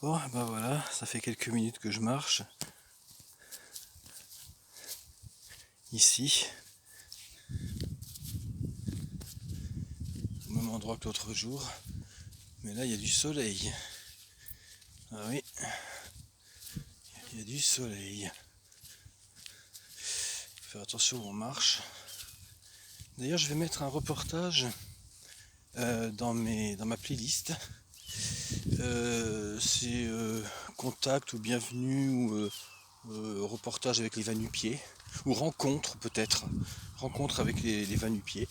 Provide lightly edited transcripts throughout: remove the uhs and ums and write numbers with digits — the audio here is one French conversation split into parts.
Bon, ben voilà, ça fait quelques minutes que je marche. Ici. Au même endroit que l'autre jour. Mais là, il y a du soleil. Ah oui. Il y a du soleil. Faut faire attention où on marche. D'ailleurs, je vais mettre un reportage dans ma playlist. C'est contact ou bienvenue ou reportage avec les va-nu-pieds. Ou rencontre peut-être. Rencontre avec les va-nu-pieds.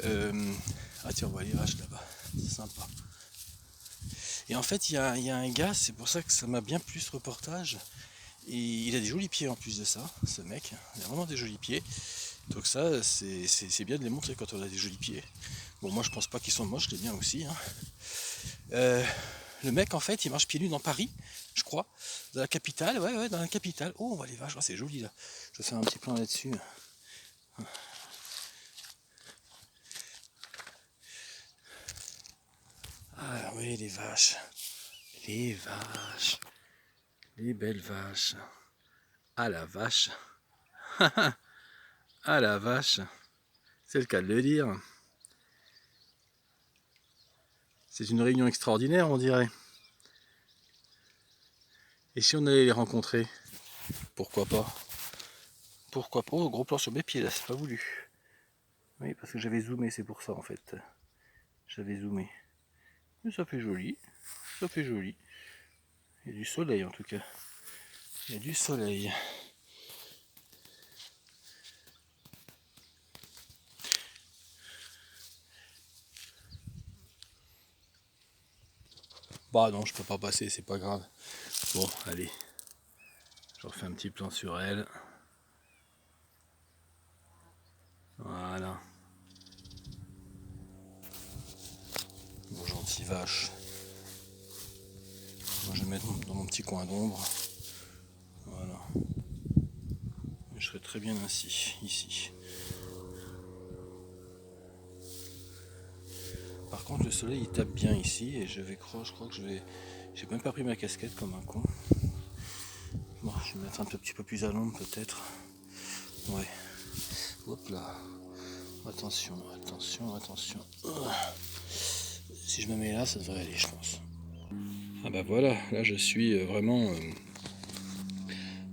Ah tiens, on voit les vaches là-bas. C'est sympa. Et en fait, il y a un gars, c'est pour ça que ça m'a bien plu ce reportage. Et il a des jolis pieds en plus de ça, ce mec. Il a vraiment des jolis pieds. Donc ça, c'est bien de les montrer quand on a des jolis pieds. Bon, moi je pense pas qu'ils sont moches, c'est bien aussi. Hein. Le mec, en fait, il marche pieds nus dans Paris, je crois. Dans la capitale, ouais, dans la capitale. Oh, on voit les vaches, oh, c'est joli là. Je vais faire un petit plan là-dessus. Ah oui, les vaches. Les vaches. Les belles vaches. Ah la vache. Ah la vache. C'est le cas de le dire. C'est une réunion extraordinaire, on dirait. Et si on allait les rencontrer? Pourquoi pas? Pourquoi pas? Oh, gros plan sur mes pieds là, c'est pas voulu. Oui, parce que j'avais zoomé, c'est pour ça en fait. J'avais zoomé. Mais ça fait joli. Ça fait joli. Il y a du soleil en tout cas. Il y a du soleil. Bah non, je peux pas passer, c'est pas grave. Bon, allez. Je refais un petit plan sur elle. Voilà. Bon, gentille vache. Moi, je vais mettre dans mon petit coin d'ombre. Voilà. Je serai très bien ainsi, ici. Par contre, le soleil il tape bien ici et je crois que je vais. J'ai même pas pris ma casquette comme un con. Bon, je vais mettre un petit peu plus à l'ombre peut-être. Ouais. Hop là. Attention, attention, attention. Si je me mets là, ça devrait aller, je pense. Ah bah voilà, là je suis vraiment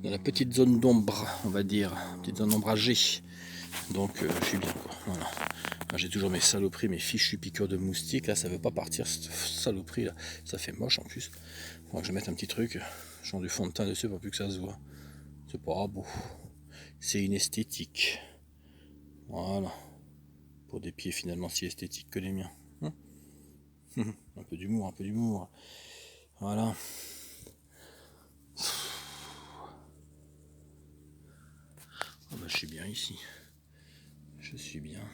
dans la petite zone d'ombre, on va dire, petite zone ombragée. Donc je suis bien quoi. Voilà. J'ai toujours mes saloperies, mes fichus piqûres de moustiques. Là, ça veut pas partir cette saloperie là. Ça fait moche en plus. Faudra que je mette un petit truc, genre du fond de teint dessus pour plus que ça se voit. C'est pas beau. C'est une esthétique. Voilà. Pour des pieds finalement si esthétiques que les miens. Un peu d'humour, un peu d'humour. Voilà. Oh bah, je suis bien ici. Je suis bien.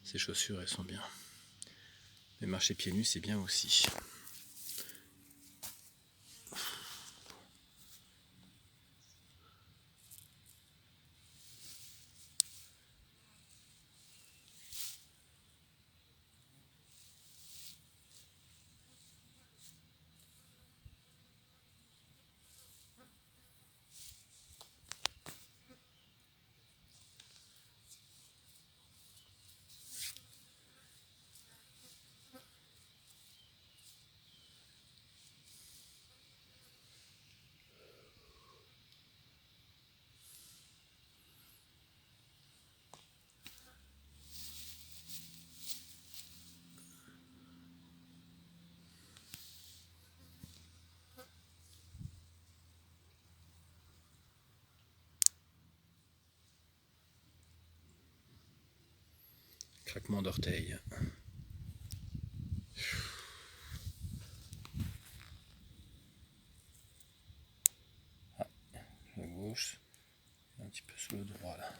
Ces chaussures, elles sont bien. Mais marcher pieds nus, c'est bien aussi. Craquement d'orteils. Ah, la gauche. Un petit peu sous le droit là.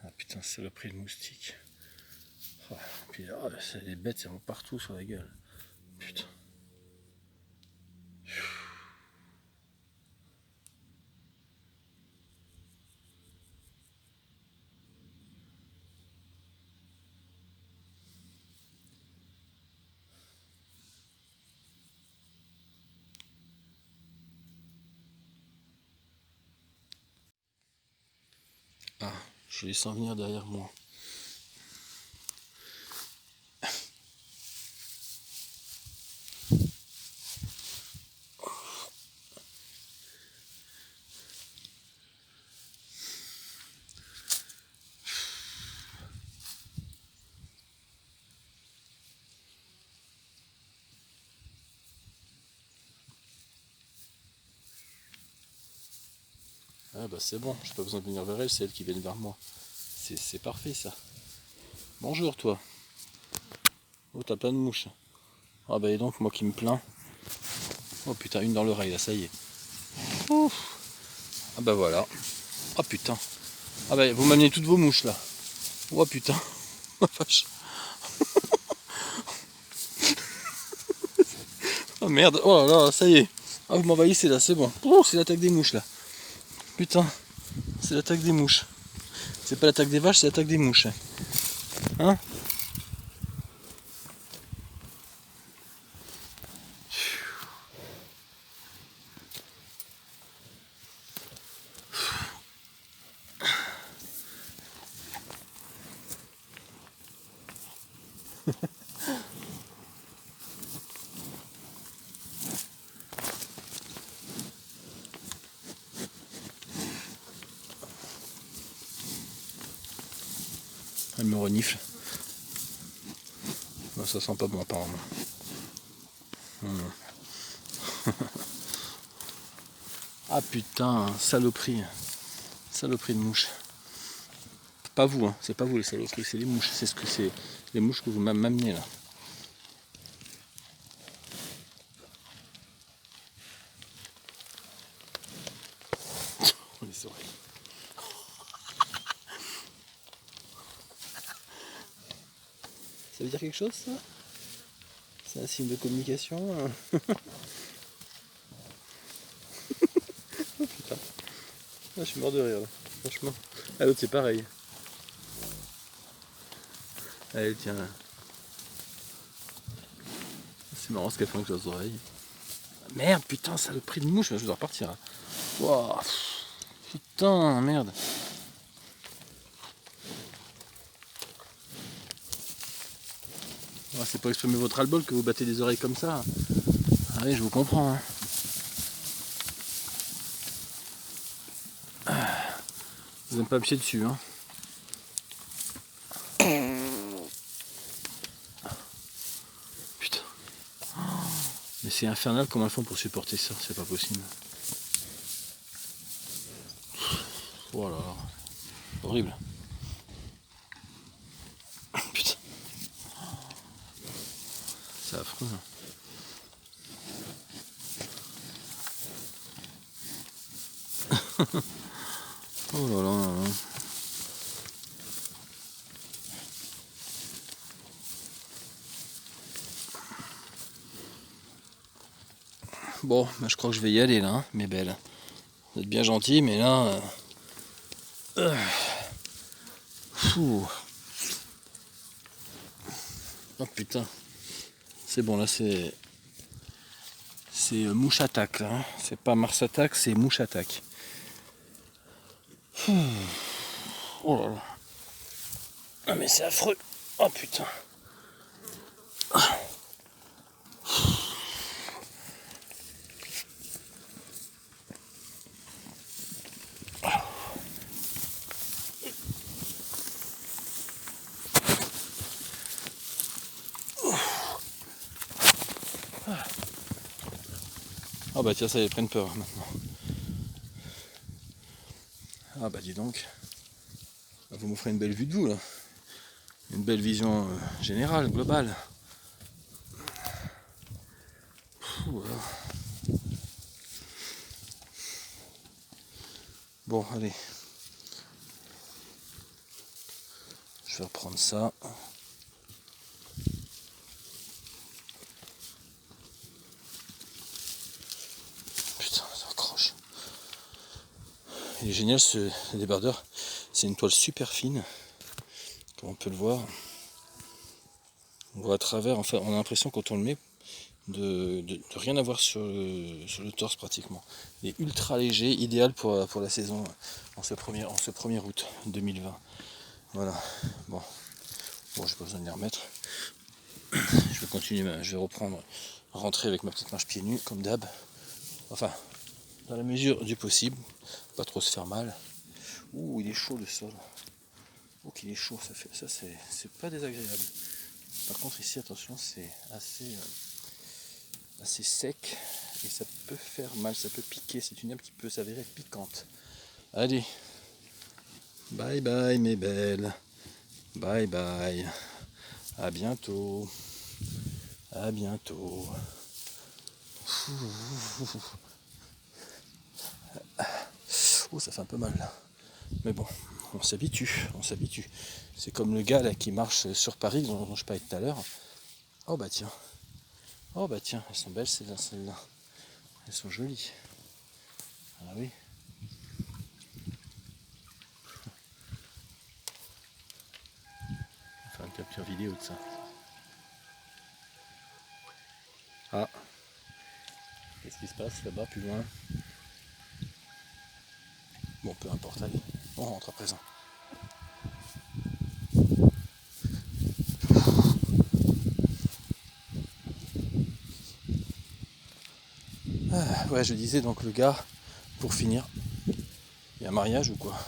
Ah putain, saloperie de moustique. Oh, puis oh, c'est des bêtes, ça va partout sur la gueule. Putain. Je les sens venir derrière moi. Ah bah c'est bon, j'ai pas besoin de venir vers elle, c'est elle qui vient vers moi. C'est parfait ça. Bonjour toi. Oh t'as plein de mouches. Ah bah et donc moi qui me plains. Oh putain, une dans l'oreille là, ça y est. Ouf. Ah bah voilà. Oh putain. Ah bah vous m'amenez toutes vos mouches là. Oh putain. Oh vache. Oh merde. Oh là là, ça y est. Ah vous m'envahissez là, c'est bon. Oh c'est l'attaque des mouches là. Putain. C'est l'attaque des mouches. C'est pas l'attaque des vaches, c'est l'attaque des mouches. Hein? Elle me renifle. Bah, ça sent pas bon apparemment. Ah putain, saloperie. Saloperie de mouche. Pas vous, hein. C'est pas vous les saloperies, c'est les mouches. C'est ce que c'est. Les mouches que vous m'amenez là. Oh, les oreilles. Ça veut dire quelque chose ça? C'est un signe de communication hein. Oh putain. Ah, je suis mort de rire là. Franchement. Ah l'autre c'est pareil. Ah, elle tient là. C'est marrant ce qu'elle fait avec les oreilles. Merde putain, saloperie de mouche, je dois repartir. Hein. Wow. Putain, merde. Ah, c'est pour exprimer votre ras-le-bol que vous battez des oreilles comme ça. Ah oui, je vous comprends. Hein. Vous n'aimez pas me chier dessus. Hein. Putain. Mais c'est infernal comment elles font pour supporter ça. C'est pas possible. Voilà. Horrible. Putain. C'est affreux. Hein. Oh là là là là. Bon, bah, je crois que je vais y aller là, hein, mes belles. Vous êtes bien gentils, mais là... Fou. Oh putain. C'est bon, là c'est... C'est mouche attaque là. Hein. C'est pas Mars attaque, c'est mouche attaque. Oh là là. Ah mais c'est affreux. Oh putain. Ah bah tiens, ça y prennent peur maintenant. Ah bah dis donc. Vous m'offrez une belle vue de vous là. Une belle vision générale, globale. Voilà. Bon, allez. Je vais reprendre ça. Putain, ça accroche. Il est génial ce débardeur. C'est une toile super fine. Comme on peut le voir. On voit à travers, enfin on a l'impression quand on le met, de rien avoir sur le torse pratiquement. Il est ultra léger, idéal pour la saison en ce 1er août 2020. Voilà, bon, j'ai pas besoin de les remettre. Je vais continuer, je vais rentrer avec ma petite marche pieds nus comme d'hab. Enfin, dans la mesure du possible, pas trop se faire mal. Ouh, il est chaud le sol. Oh qu'il est chaud, ça c'est pas désagréable. Par contre ici attention, c'est assez sec et ça peut faire mal, ça peut piquer, c'est une herbe qui peut s'avérer piquante. Allez, bye bye mes belles, bye bye, à bientôt, à bientôt. Oh, ça fait un peu mal là, mais bon, on s'habitue. C'est comme le gars là qui marche sur Paris dont je parlais tout à l'heure. Oh bah tiens, elles sont belles celles-là. Elles sont jolies. Ah oui. On va faire une capture vidéo de ça. Ah. Qu'est-ce qui se passe là-bas plus loin? Bon, peu importe, allez. On rentre à présent. Ouais, je disais donc le gars, pour finir, il y a un mariage ou quoi?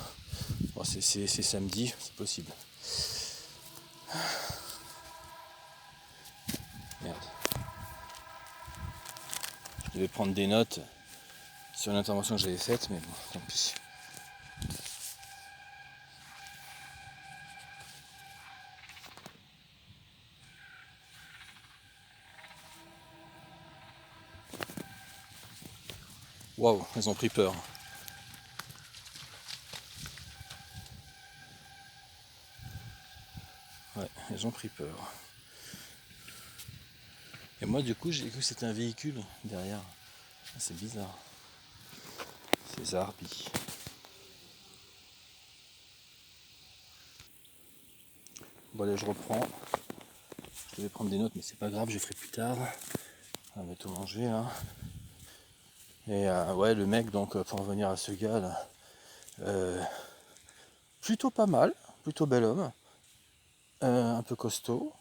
Bon, c'est samedi, c'est possible. Merde. Je devais prendre des notes sur l'intervention que j'avais faite, mais bon, tant pis. Waouh, elles ont pris peur. Ouais, elles ont pris peur. Et moi du coup j'ai cru que c'était un véhicule derrière. C'est bizarre. C'est Zarbi. Bon allez, je reprends. Je devais prendre des notes mais c'est pas grave, je ferai plus tard. On va tout manger là. Et ouais, le mec, donc pour revenir à ce gars là, plutôt pas mal, plutôt bel homme, un peu costaud.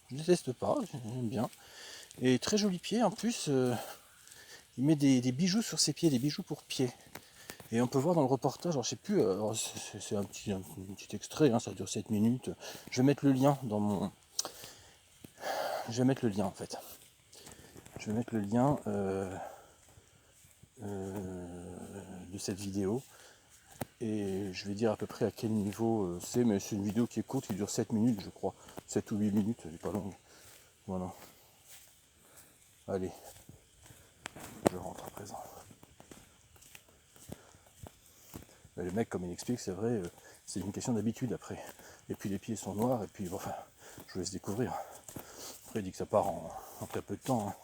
Je déteste pas, j'aime bien. Et très joli pied en plus. Il met des bijoux sur ses pieds, des bijoux pour pieds. Et on peut voir dans le reportage, alors je sais plus, c'est un petit extrait, hein, ça dure 7 minutes. Je vais mettre le lien dans mon. Je vais mettre le lien en fait. Je vais mettre le lien de cette vidéo. Et je vais dire à peu près à quel niveau c'est, mais c'est une vidéo qui est courte, qui dure 7 minutes je crois. 7 ou 8 minutes, elle n'est pas longue. Voilà. Allez, je rentre à présent. Le mec, comme il explique, c'est vrai, c'est une question d'habitude après. Et puis les pieds sont noirs, et puis bon, enfin, je vous laisse découvrir. Après, il dit que ça part en très peu de temps. Hein.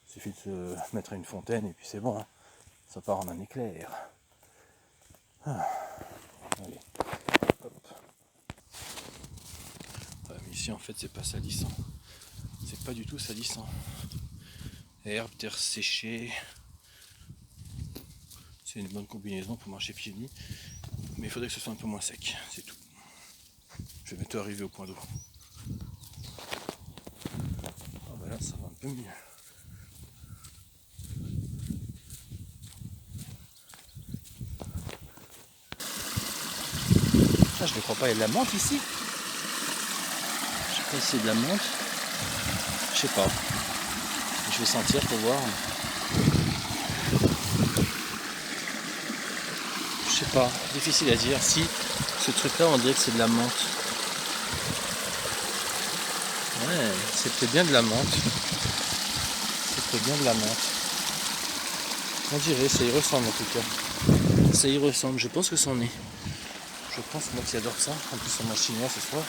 Il suffit de se mettre à une fontaine, et puis c'est bon. Hein. Ça part en un éclair. Ah. Allez, hop. Ouais, mais ici, en fait, c'est pas salissant. C'est pas du tout salissant. Herbe, terre séchée. C'est une bonne combinaison pour marcher pieds nus. Mais il faudrait que ce soit un peu moins sec, c'est tout. Je vais bientôt arriver au point d'eau. Ah bah là, ça va un peu mieux. Ah, je ne crois pas, il y a de la menthe ici. Je sais pas si c'est de la menthe. Je sais pas. Je vais sentir pour voir. Je sais pas, difficile à dire. Si ce truc là on dirait que c'est de la menthe. Ouais, c'est peut-être bien de la menthe. C'est peut-être bien de la menthe. On dirait, ça y ressemble en tout cas. Ça y ressemble, je pense que c'en est. Je pense moi qui adore ça. En plus on mange chinois ce soir.